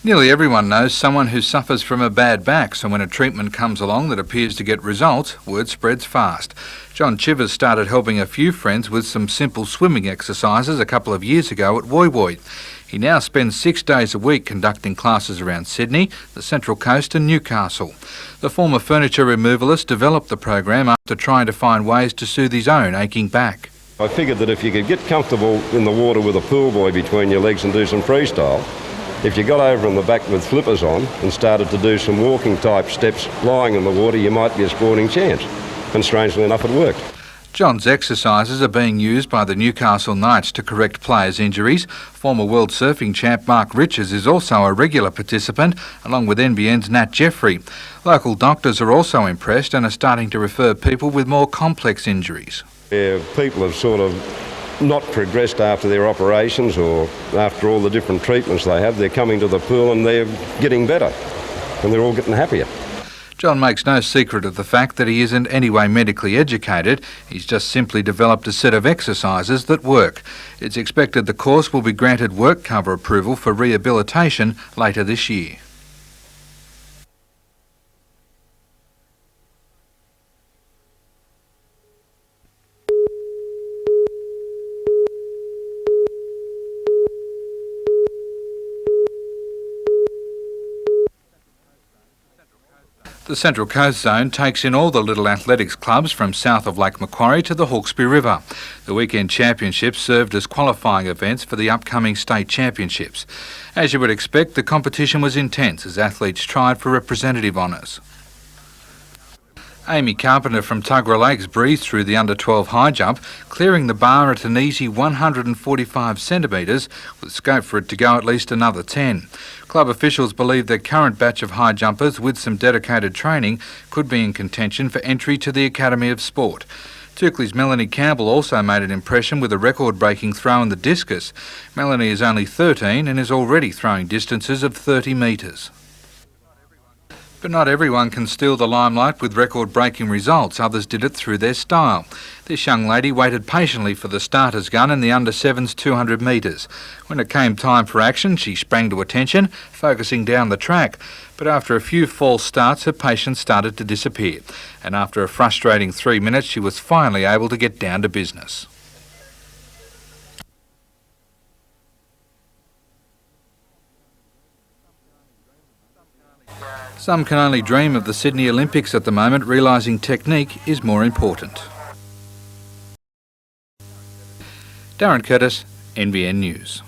Nearly everyone knows someone who suffers from a bad back, so when a treatment comes along that appears to get results, word spreads fast. John Chivers started helping a few friends with some simple swimming exercises a couple of years ago at Woy Woy. He now spends 6 days a week conducting classes around Sydney, the Central Coast and Newcastle. The former furniture removalist developed the program after trying to find ways to soothe his own aching back. I figured that if you could get comfortable in the water with a pool buoy between your legs and do some freestyle, if you got over on the back with flippers on and started to do some walking type steps lying in the water, you might be a sporting chance. And strangely enough, it worked. John's exercises are being used by the Newcastle Knights to correct players' injuries. Former world surfing champ Mark Riches is also a regular participant, along with NBN's Nat Jeffrey. Local doctors are also impressed and are starting to refer people with more complex injuries. People have sort of not progressed after their operations or after all the different treatments they have. They're coming to the pool and they're getting better and they're all getting happier. John makes no secret of the fact that he isn't anyway medically educated. He's just simply developed a set of exercises that work. It's expected the course will be granted work cover approval for rehabilitation later this year. The Central Coast Zone takes in all the little athletics clubs from south of Lake Macquarie to the Hawkesbury River. The weekend championships served as qualifying events for the upcoming state championships. As you would expect, the competition was intense as athletes tried for representative honours. Amy Carpenter from Tuggerah Lakes breezed through the under-12 high jump, clearing the bar at an easy 145 centimetres, with scope for it to go at least another 10. Club officials believe their current batch of high jumpers with some dedicated training could be in contention for entry to the Academy of Sport. Toukley's Melanie Campbell also made an impression with a record-breaking throw in the discus. Melanie is only 13 and is already throwing distances of 30 metres. But not everyone can steal the limelight with record-breaking results. Others did it through their style. This young lady waited patiently for the starter's gun in the under-7s 200 metres. When it came time for action, she sprang to attention, focusing down the track. But after a few false starts, her patience started to disappear. And after a frustrating 3 minutes, she was finally able to get down to business. Some can only dream of the Sydney Olympics at the moment, realising technique is more important. Darren Curtis, NBN News.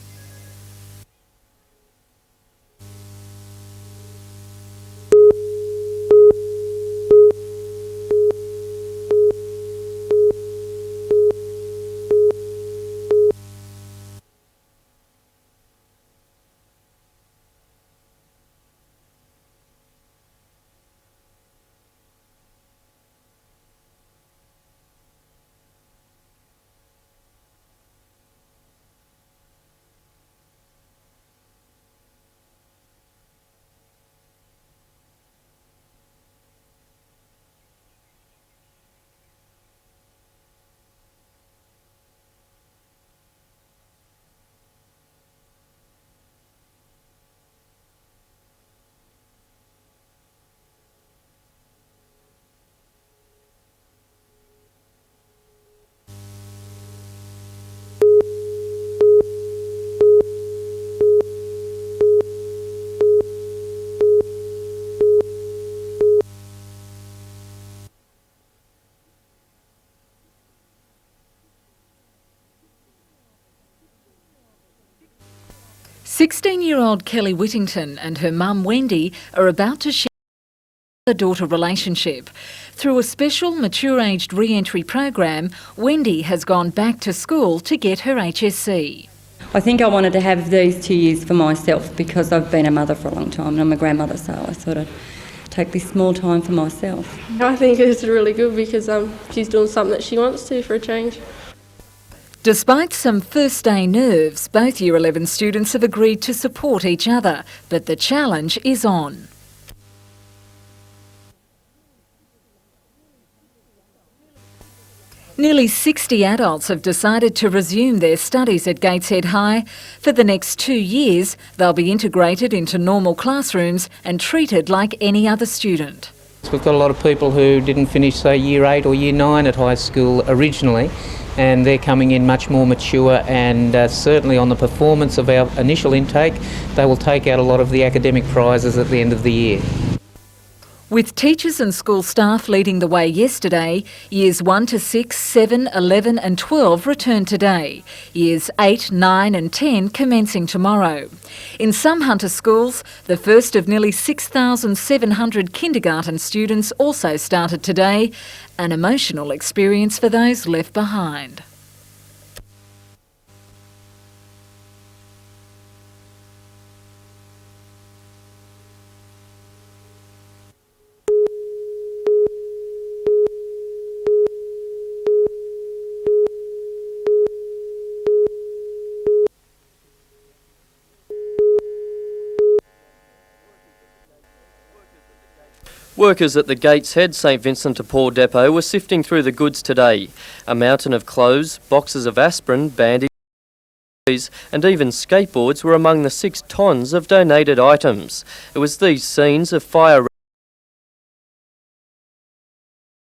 "16-year-old Kelly Whittington and her mum Wendy are about to share a daughter relationship. Through a special mature-aged re-entry program, Wendy has gone back to school to get her HSC. I think I wanted to have these 2 years for myself because I've been a mother for a long time and I'm a grandmother, so I thought I'd take this small time for myself. I think it's really good because she's doing something that she wants to for a change. Despite some first-day nerves, both Year 11 students have agreed to support each other, but the challenge is on. Nearly 60 adults have decided to resume their studies at Gateshead High. For the next 2 years, they'll be integrated into normal classrooms and treated like any other student. We've got a lot of people who didn't finish, say, Year 8 or Year 9 at high school originally, and they're coming in much more mature, and certainly on the performance of our initial intake, they will take out a lot of the academic prizes at the end of the year. With teachers and school staff leading the way yesterday, Years 1 to 6, 7, 11 and 12 return today. Years 8, 9 and 10 commencing tomorrow. In some Hunter schools, the first of nearly 6,700 kindergarten students also started today, an emotional experience for those left behind. Workers at the Gateshead St Vincent de Paul depot were sifting through the goods today. A mountain of clothes, boxes of aspirin, bandages and even skateboards were among the 6 tonnes of donated items. It was these scenes of fire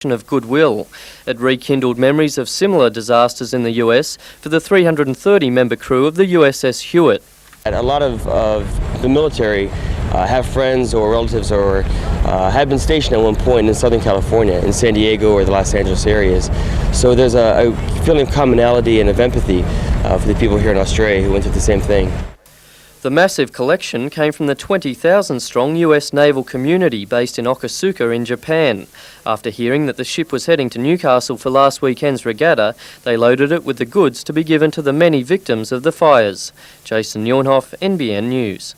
of goodwill. It rekindled memories of similar disasters in the US for the 330-member crew of the USS Hewitt. A lot of the military have friends or relatives or have been stationed at one point in Southern California, in San Diego or the Los Angeles areas. So there's a feeling of commonality and of empathy for the people here in Australia who went through the same thing. The massive collection came from the 20,000-strong US naval community based in Okasuka in Japan. After hearing that the ship was heading to Newcastle for last weekend's regatta, they loaded it with the goods to be given to the many victims of the fires. Jason Jornhoff, NBN News.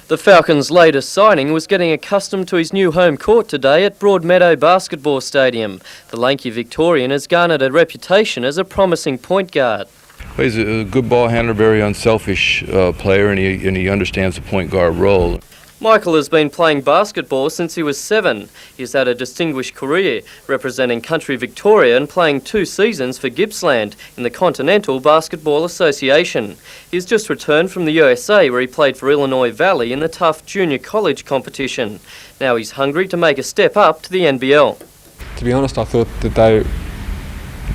The Falcons' latest signing was getting accustomed to his new home court today at Broadmeadow Basketball Stadium. The lanky Victorian has garnered a reputation as a promising point guard. He's a good ball handler, very unselfish player, and he understands the point guard role. Michael has been playing basketball since he was 7. He's had a distinguished career, representing country Victoria and playing 2 seasons for Gippsland in the Continental Basketball Association. He's just returned from the USA, where he played for Illinois Valley in the tough junior college competition. Now he's hungry to make a step up to the NBL. To be honest, I thought that they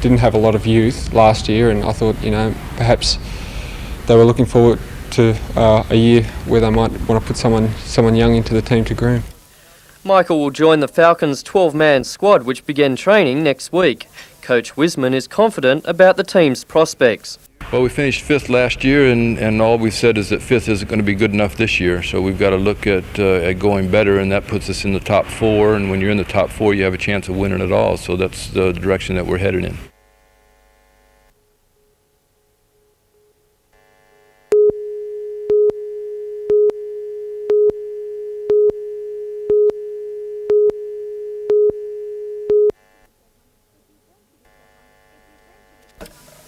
didn't have a lot of youth last year, and I thought, perhaps they were looking forward to a year where they might want to put someone young into the team to groom. Michael will join the Falcons' 12-man squad, which began training next week. Coach Wiseman is confident about the team's prospects. Well, we finished 5th last year, and all we've said is that 5th isn't going to be good enough this year, so we've got to look at going better, and that puts us in the top 4, and when you're in the top 4 you have a chance of winning it all, so that's the direction that we're headed in.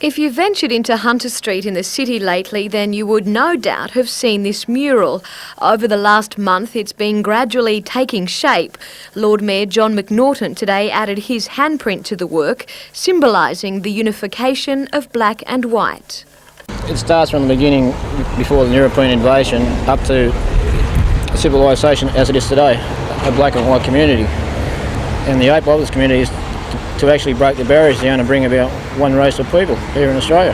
If you ventured into Hunter Street in the city lately, then you would no doubt have seen this mural. Over the last month, it's been gradually taking shape. Lord Mayor John McNaughton today added his handprint to the work, symbolising the unification of black and white. It starts from the beginning, before the European invasion, up to civilisation as it is today, a black and white community. And the aim of this community is to actually break the barriers down and bring about one race of people here in Australia.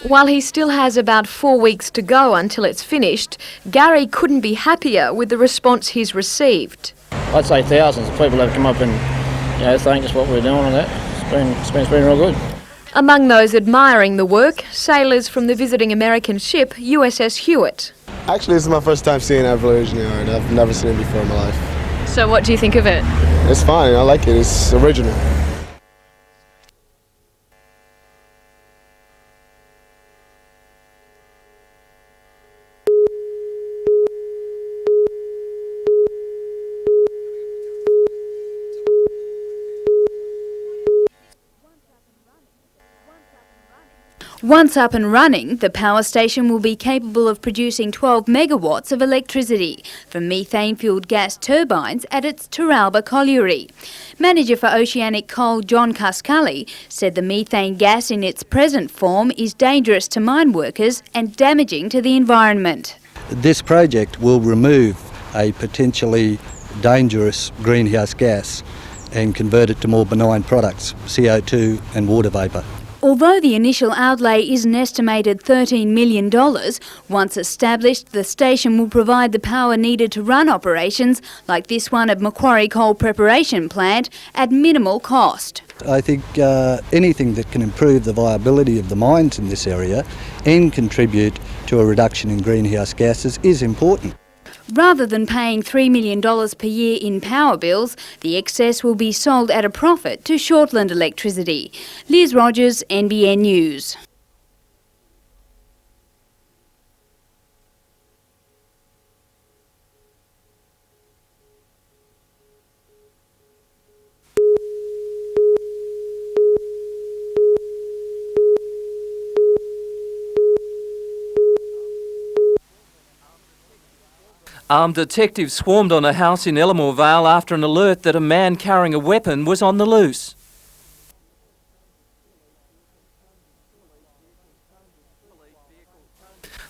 While he still has about 4 weeks to go until it's finished, Gary couldn't be happier with the response he's received. I'd say thousands of people have come up and thanked us what we're doing and that. It's been real good. Among those admiring the work, sailors from the visiting American ship USS Hewitt. Actually, this is my first time seeing Aboriginal art. I've never seen it before in my life. So what do you think of it? It's fine. I like it. It's original. Once up and running, the power station will be capable of producing 12 megawatts of electricity from methane-fuelled gas turbines at its Turalba colliery. Manager for Oceanic Coal John Cascali said the methane gas in its present form is dangerous to mine workers and damaging to the environment. This project will remove a potentially dangerous greenhouse gas and convert it to more benign products, CO2 and water vapour. Although the initial outlay is an estimated $13 million, once established, the station will provide the power needed to run operations like this one at Macquarie Coal Preparation Plant at minimal cost. I think anything that can improve the viability of the mines in this area and contribute to a reduction in greenhouse gases is important. Rather than paying $3 million per year in power bills, the excess will be sold at a profit to Shortland Electricity. Liz Rogers, NBN News. Armed detectives swarmed on a house in Ellamore Vale after an alert that a man carrying a weapon was on the loose.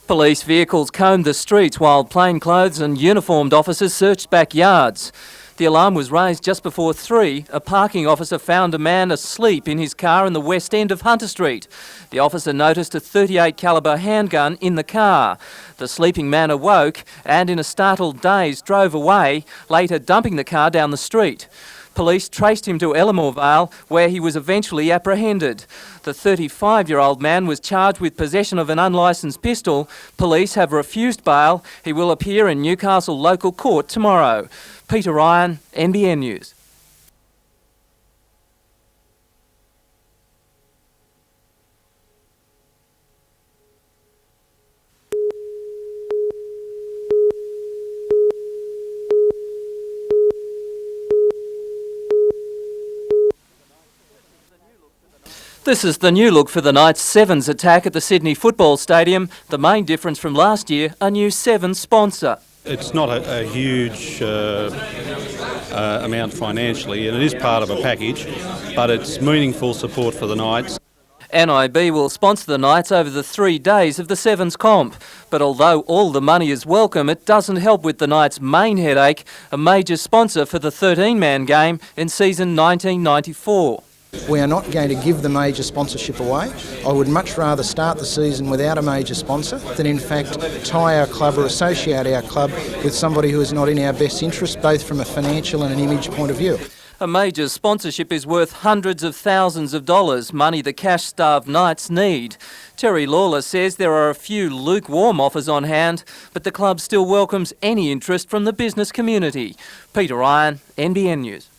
Police vehicles combed the streets while plainclothes and uniformed officers searched backyards. The alarm was raised just before 3. A parking officer found a man asleep in his car in the west end of Hunter Street. The officer noticed a .38 calibre handgun in the car. The sleeping man awoke and in a startled daze drove away, later dumping the car down the street. Police traced him to Ellamore Vale, where he was eventually apprehended. The 35-year-old man was charged with possession of an unlicensed pistol. Police have refused bail. He will appear in Newcastle local court tomorrow. Peter Ryan, NBN News. This is the new look for the night's Sevens attack at the Sydney Football Stadium. The main difference from last year, a new Sevens sponsor. It's not a huge amount financially, and it is part of a package, but it's meaningful support for the Knights. NIB will sponsor the Knights over the 3 days of the Sevens comp. But although all the money is welcome, it doesn't help with the Knights' main headache, a major sponsor for the 13-man game in season 1994. We are not going to give the major sponsorship away. I would much rather start the season without a major sponsor than in fact tie our club or associate our club with somebody who is not in our best interest, both from a financial and an image point of view. A major sponsorship is worth hundreds of thousands of dollars, money the cash-starved Knights need. Terry Lawler says there are a few lukewarm offers on hand, but the club still welcomes any interest from the business community. Peter Ryan, NBN News.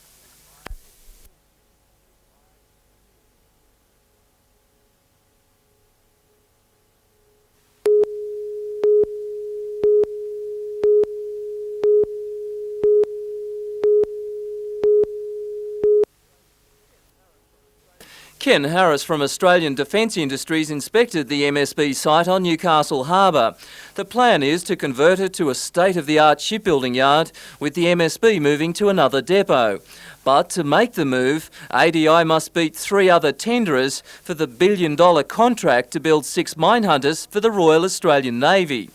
Ken Harris from Australian Defence Industries inspected the MSB site on Newcastle Harbour. The plan is to convert it to a state-of-the-art shipbuilding yard, with the MSB moving to another depot. But to make the move, ADI must beat 3 other tenderers for the billion-dollar contract to build 6 mine hunters for the Royal Australian Navy.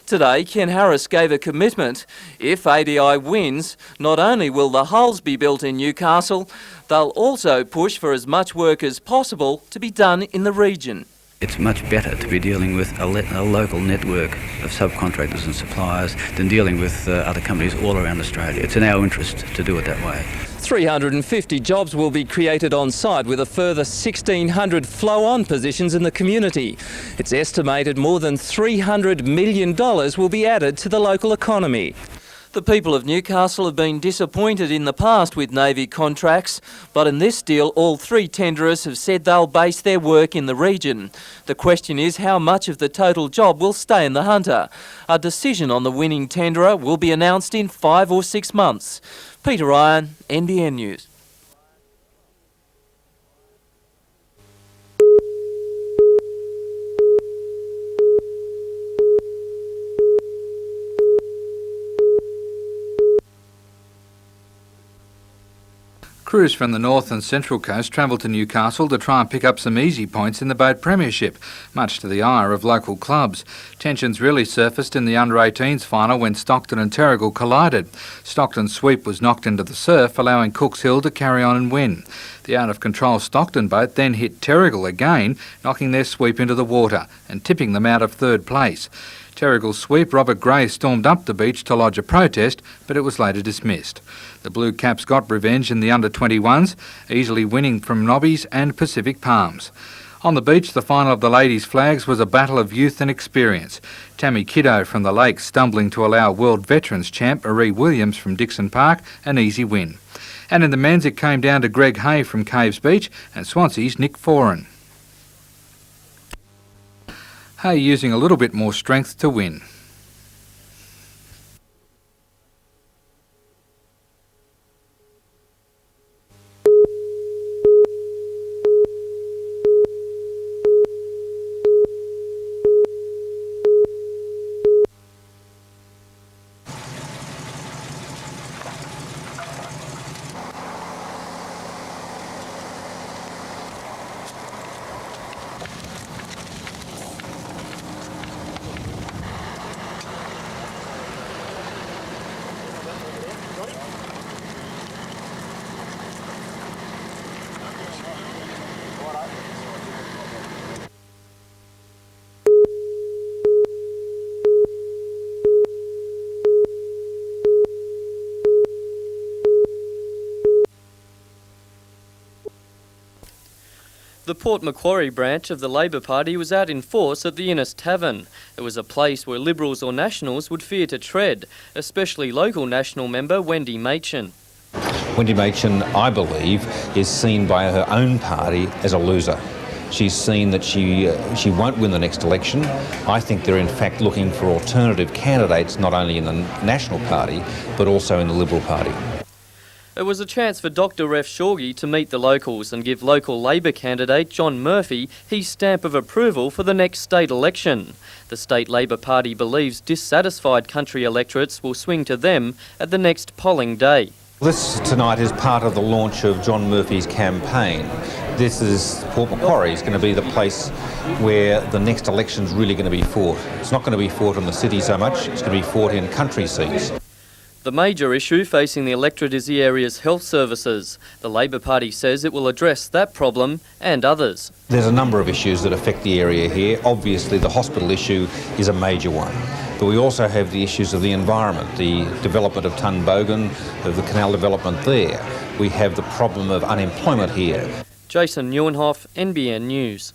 Today, Ken Harris gave a commitment. If ADI wins, not only will the hulls be built in Newcastle, they'll also push for as much work as possible to be done in the region. It's much better to be dealing with a local network of subcontractors and suppliers than dealing with other companies all around Australia. It's in our interest to do it that way. 350 jobs will be created on site, with a further 1,600 flow-on positions in the community. It's estimated more than $300 million will be added to the local economy. The people of Newcastle have been disappointed in the past with Navy contracts, but in this deal all 3 tenderers have said they'll base their work in the region. The question is how much of the total job will stay in the Hunter. A decision on the winning tenderer will be announced in 5 or 6 months. Peter Ryan, NBN News. Crews from the north and central coast travelled to Newcastle to try and pick up some easy points in the boat premiership, much to the ire of local clubs. Tensions really surfaced in the under-18s final when Stockton and Terrigal collided. Stockton's sweep was knocked into the surf, allowing Cooks Hill to carry on and win. The out-of-control Stockton boat then hit Terrigal again, knocking their sweep into the water and tipping them out of third place. Terrigal's sweep, Robert Gray, stormed up the beach to lodge a protest, but it was later dismissed. The Blue Caps got revenge in the under-21s, easily winning from Nobbies and Pacific Palms. On the beach, the final of the ladies' flags was a battle of youth and experience. Tammy Kiddo from the Lakes stumbling to allow World Veterans champ Marie Williams from Dixon Park an easy win. And in the men's, it came down to Greg Hay from Caves Beach and Swansea's Nick Foran. Hay using a little bit more strength to win. The Port Macquarie branch of the Labor Party was out in force at the Innes Tavern. It was a place where Liberals or Nationals would fear to tread, especially local National member Wendy Machin. Wendy Machin, I believe, is seen by her own party as a loser. She's seen that she won't win the next election. I think they're in fact looking for alternative candidates, not only in the National Party, but also in the Liberal Party. It was a chance for Dr Ref Shorgy to meet the locals and give local Labor candidate John Murphy his stamp of approval for the next state election. The State Labor Party believes dissatisfied country electorates will swing to them at the next polling day. This tonight is part of the launch of John Murphy's campaign. This is Port Macquarie is going to be the place where the next election's really going to be fought. It's not going to be fought in the city so much, it's going to be fought in country seats. The major issue facing the electorate is the area's health services. The Labor Party says it will address that problem and others. There's a number of issues that affect the area here. Obviously the hospital issue is a major one. But we also have the issues of the environment, the development of Tunbogan, of the canal development there. We have the problem of unemployment here. Jason Neuenhoff, NBN News.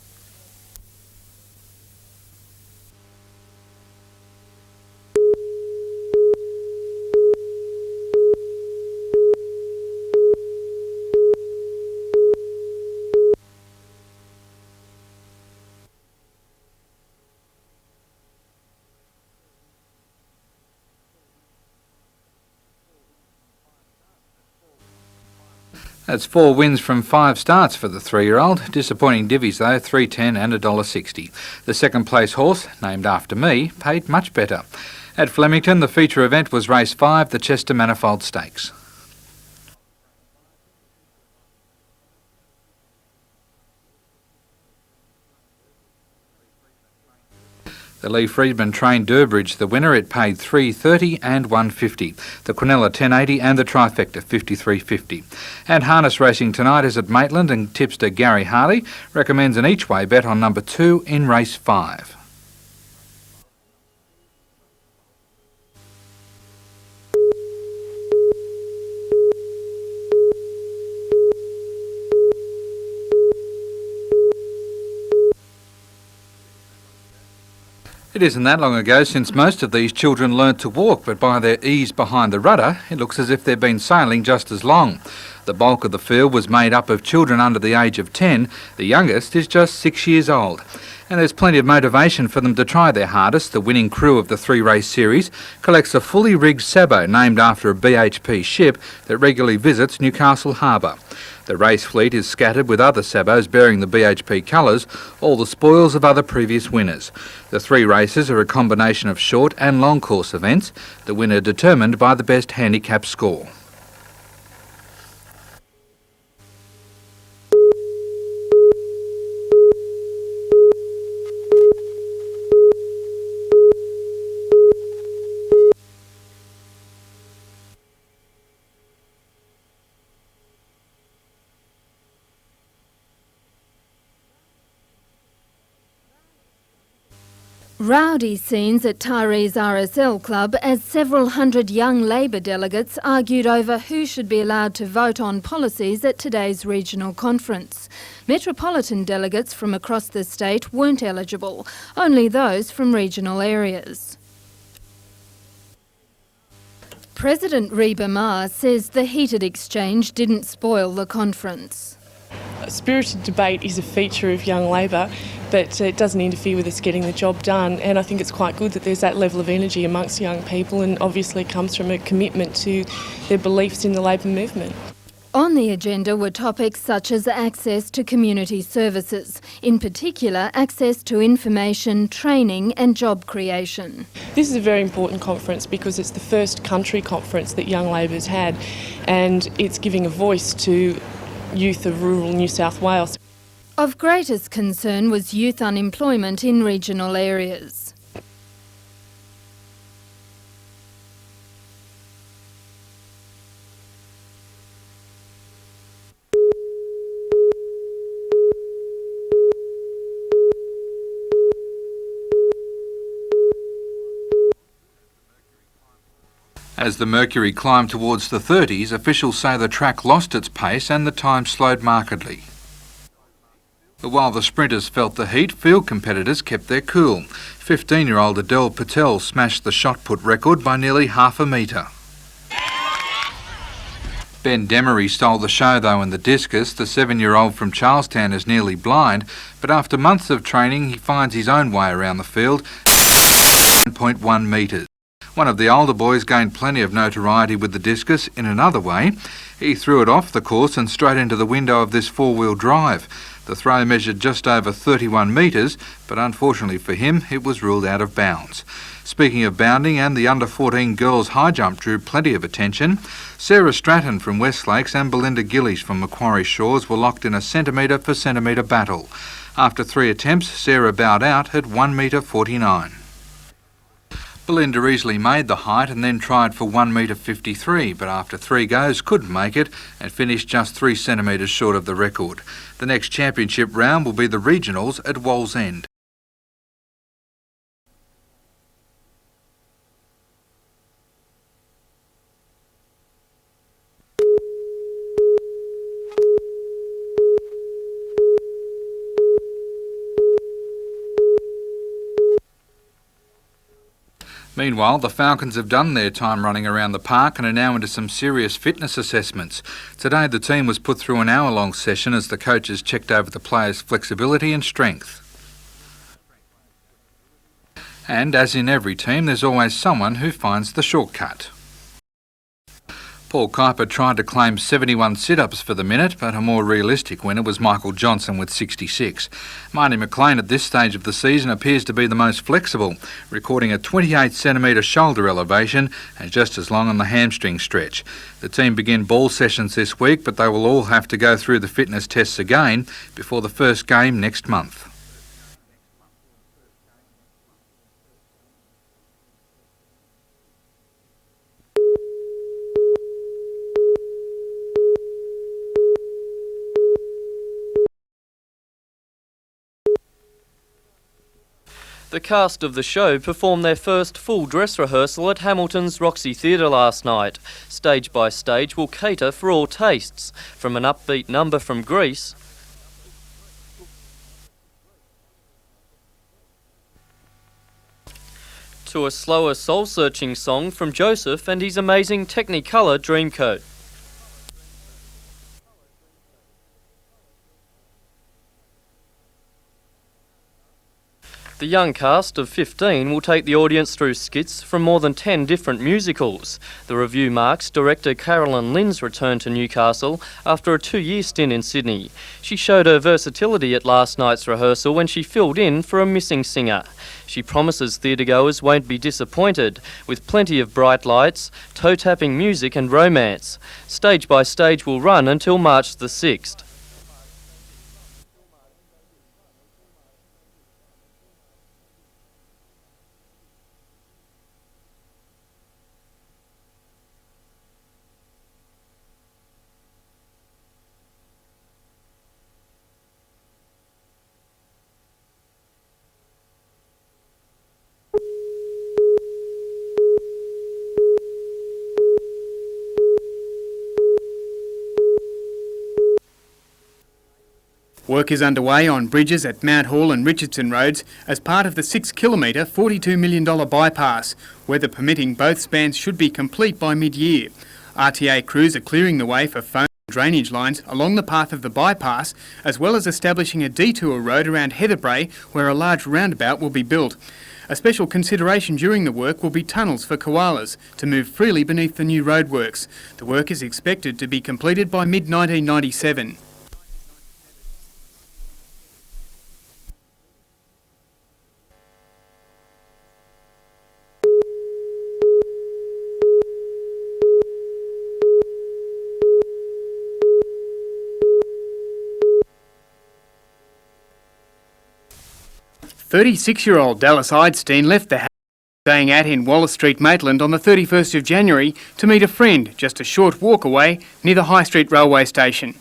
That's 4 wins from 5 starts for the 3-year-old. Disappointing divvies though, $3.10 and $1.60. The second place horse, named after me, paid much better. At Flemington, the feature event was race 5, the Chester Manifold Stakes. The Lee Friedman trained Durbridge, the winner, it paid $3.30 and $1.50. The Quinella $10.80 and the Trifecta $53.50. And harness racing tonight is at Maitland, and tipster Gary Harley recommends an each-way bet on number 2 in race 5. It isn't that long ago since most of these children learnt to walk, but by their ease behind the rudder, it looks as if they've been sailing just as long. The bulk of the field was made up of children under the age of 10. The youngest is just 6 years old. And there's plenty of motivation for them to try their hardest. The winning crew of the 3-race series collects a fully rigged sabo named after a BHP ship that regularly visits Newcastle Harbour. The race fleet is scattered with other sabos bearing the BHP colours, all the spoils of other previous winners. The 3 races are a combination of short and long course events, the winner determined by the best handicap score. Rowdy scenes at Tyrese RSL Club as several hundred young Labor delegates argued over who should be allowed to vote on policies at today's regional conference. Metropolitan delegates from across the state weren't eligible, only those from regional areas. President Reba Ma says the heated exchange didn't spoil the conference. Spirited debate is a feature of Young Labor, but it doesn't interfere with us getting the job done, and I think it's quite good that there's that level of energy amongst young people, and obviously comes from a commitment to their beliefs in the Labor movement. On the agenda were topics such as access to community services, in particular access to information, training and job creation. This is a very important conference because it's the first country conference that Young Labor's had, and it's giving a voice to youth of rural New South Wales. Of greatest concern was youth unemployment in regional areas. As the mercury climbed towards the 30s, officials say the track lost its pace and the time slowed markedly. But while the sprinters felt the heat, field competitors kept their cool. 15-year-old Adele Patel smashed the shot put record by nearly half a metre. Ben Demery stole the show though in the discus. The 7-year-old from Charlestown is nearly blind, but after months of training he finds his own way around the field, 1.1 metres. One of the older boys gained plenty of notoriety with the discus in another way. He threw it off the course and straight into the window of this four-wheel drive. The throw measured just over 31 metres, but unfortunately for him, it was ruled out of bounds. Speaking of bounding, and the under-14 girls high jump drew plenty of attention. Sarah Stratton from West Lakes and Belinda Gillies from Macquarie Shores were locked in a centimetre for centimetre battle. After 3 attempts, Sarah bowed out at 1 metre 49. Belinda easily made the height and then tried for 1 metre 53, but after 3 goes couldn't make it and finished just 3 centimetres short of the record. The next championship round will be the regionals at Wallsend. Meanwhile, the Falcons have done their time running around the park and are now into some serious fitness assessments. Today the team was put through an hour-long session as the coaches checked over the players' flexibility and strength. And as in every team, there's always someone who finds the shortcut. Paul Kuiper tried to claim 71 sit-ups for the minute, but a more realistic winner was Michael Johnson with 66. Marty McLean at this stage of the season appears to be the most flexible, recording a 28-centimetre shoulder elevation and just as long on the hamstring stretch. The team begin ball sessions this week, but they will all have to go through the fitness tests again before the first game next month. The cast of the show performed their first full dress rehearsal at Hamilton's Roxy Theatre last night. Stage by Stage will cater for all tastes, from an upbeat number from Greece to a slower soul-searching song from Joseph and his amazing Technicolor Dreamcoat. The young cast of 15 will take the audience through skits from more than 10 different musicals. The review marks director Carolyn Lynn's return to Newcastle after a 2-year stint in Sydney. She showed her versatility at last night's rehearsal when she filled in for a missing singer. She promises theatregoers won't be disappointed, with plenty of bright lights, toe-tapping music and romance. Stage by Stage will run until March the 6th. Work is underway on bridges at Mount Hall and Richardson Roads as part of the 6-kilometre $42 million bypass. Weather permitting, both spans should be complete by mid-year. RTA crews are clearing the way for foam and drainage lines along the path of the bypass, as well as establishing a detour road around Heatherbrae where a large roundabout will be built. A special consideration during the work will be tunnels for koalas to move freely beneath the new roadworks. The work is expected to be completed by mid-1997. "36-year-old Dallas Idstein left the house staying at in Wallace Street, Maitland on the 31st of January to meet a friend just a short walk away near the High Street railway station.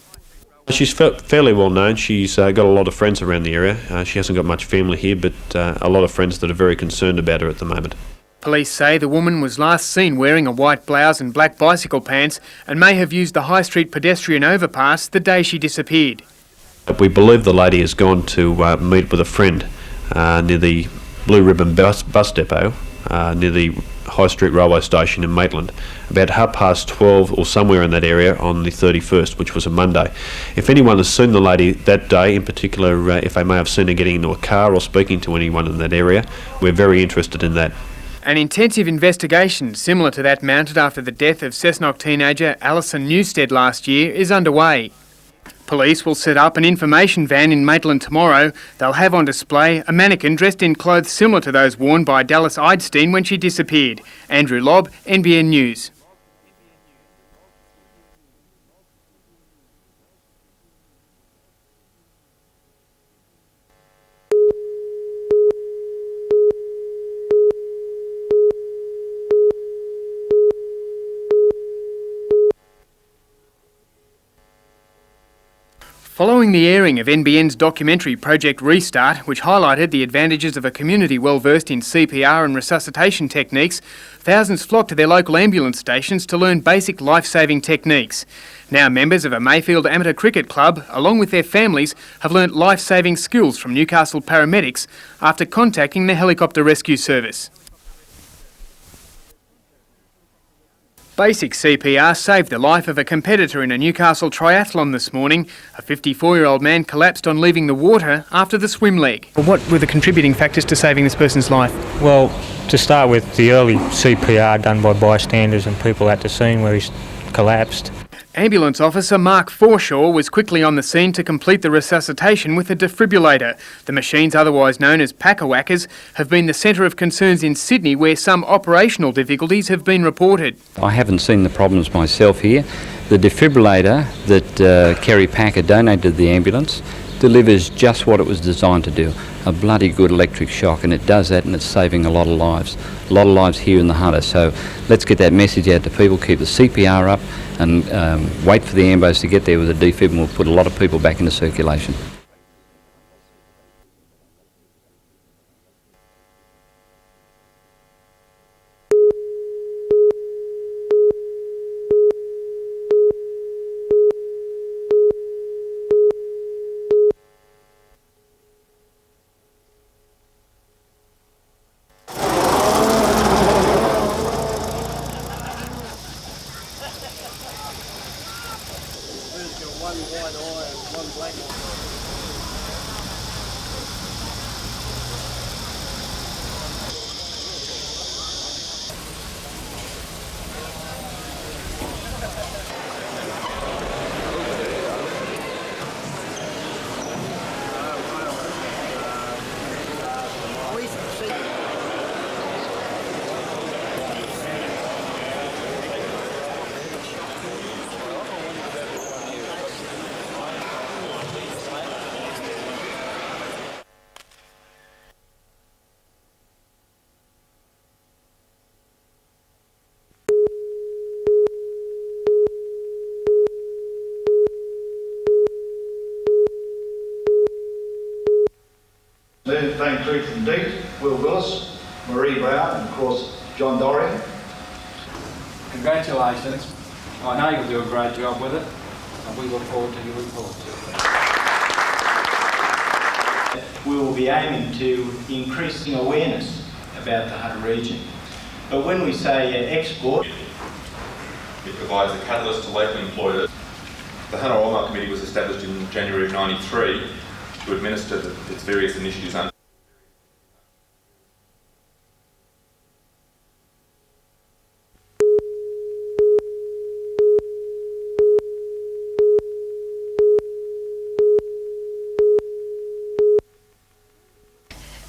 She's fairly well known. She's got a lot of friends around the area. She hasn't got much family here, but a lot of friends that are very concerned about her at the moment. Police say the woman was last seen wearing a white blouse and black bicycle pants and may have used the High Street pedestrian overpass the day she disappeared. We believe the lady has gone to meet with a friend near the Blue Ribbon bus depot, near the High Street railway station in Maitland, about 12:30 or somewhere in that area on the 31st, which was a Monday. If anyone has seen the lady that day, in particular if they may have seen her getting into a car or speaking to anyone in that area, we're very interested in that. An intensive investigation similar to that mounted after the death of Cessnock teenager Alison Newstead last year is underway. Police will set up an information van in Maitland tomorrow. They'll have on display a mannequin dressed in clothes similar to those worn by Dallas Idstein when she disappeared. Andrew Lobb, NBN News. Following the airing of NBN's documentary Project Restart, which highlighted the advantages of a community well versed in CPR and resuscitation techniques, thousands flocked to their local ambulance stations to learn basic life-saving techniques. Now members of a Mayfield amateur cricket club, along with their families, have learnt life-saving skills from Newcastle paramedics after contacting the helicopter rescue service. Basic CPR saved the life of a competitor in a Newcastle triathlon this morning. A 54-year-old man collapsed on leaving the water after the swim leg. What were the contributing factors to saving this person's life? Well, to start with, the early CPR done by bystanders and people at the scene where he's collapsed. Ambulance officer Mark Forshaw was quickly on the scene to complete the resuscitation with a defibrillator. The machines, otherwise known as packer-whackers, have been the centre of concerns in Sydney, where some operational difficulties have been reported. I haven't seen the problems myself here. The defibrillator that Kerry Packer donated to the ambulance delivers just what it was designed to do, a bloody good electric shock, and it does that, and it's saving a lot of lives here in the Hunter. So let's get that message out to people, keep the CPR up and wait for the ambos to get there with a defib, and we'll put a lot of people back into circulation. Then thank Truth and Deed, Will Willis, Marie Brown, and of course John Dorrian. Congratulations. I know you'll do a great job with it, and we look forward to your report. We will be aiming to increase awareness about the Hunter region. But when we say export, it provides a catalyst to local employers. The Hunter Oilmine Committee was established in January of '93 to administer its various initiatives under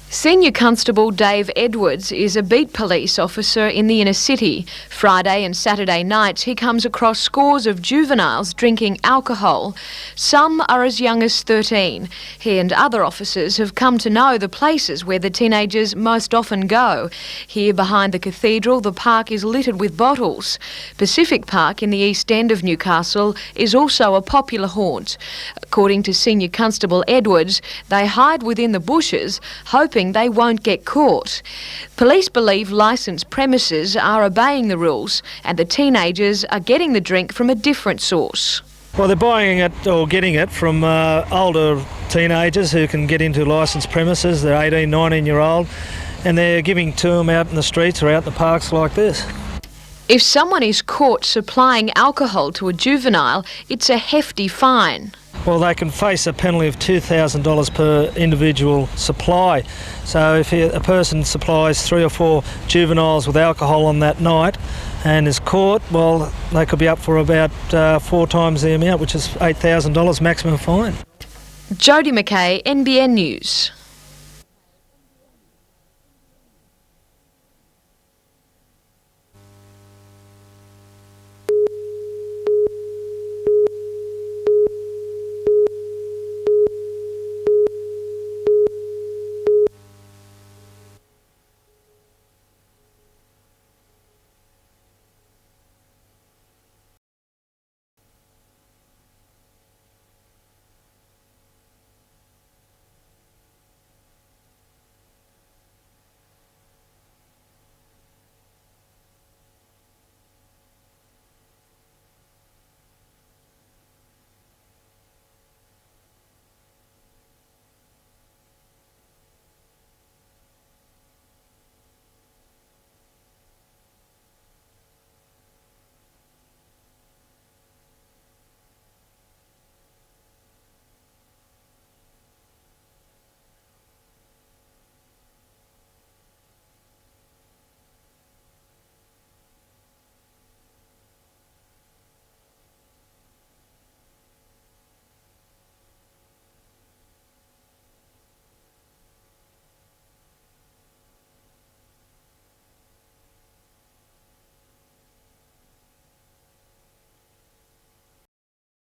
Senior Constable Dave Edwards is a beat police officer in the inner city. Friday and Saturday nights he comes across scores of juveniles drinking alcohol. Some are as young as 13. He and other officers have come to know the places where the teenagers most often go. Here behind the cathedral, the park is littered with bottles. Pacific Park in the east end of Newcastle is also a popular haunt. According to Senior Constable Edwards, they hide within the bushes, hoping they won't get caught. Police believe licensed premises are obeying the rules and the teenagers are getting the drink from a different source. Well, they're buying it or getting it from older teenagers who can get into licensed premises. They're 18, 19-year-old, and they're giving to them out in the streets or out in the parks like this. If someone is caught supplying alcohol to a juvenile, it's a hefty fine. Well, they can face a penalty of $2,000 per individual supply. So if a person supplies 3 or 4 juveniles with alcohol on that night and is caught, well, they could be up for about 4 times the amount, which is $8,000 maximum fine. Jodie McKay, NBN News.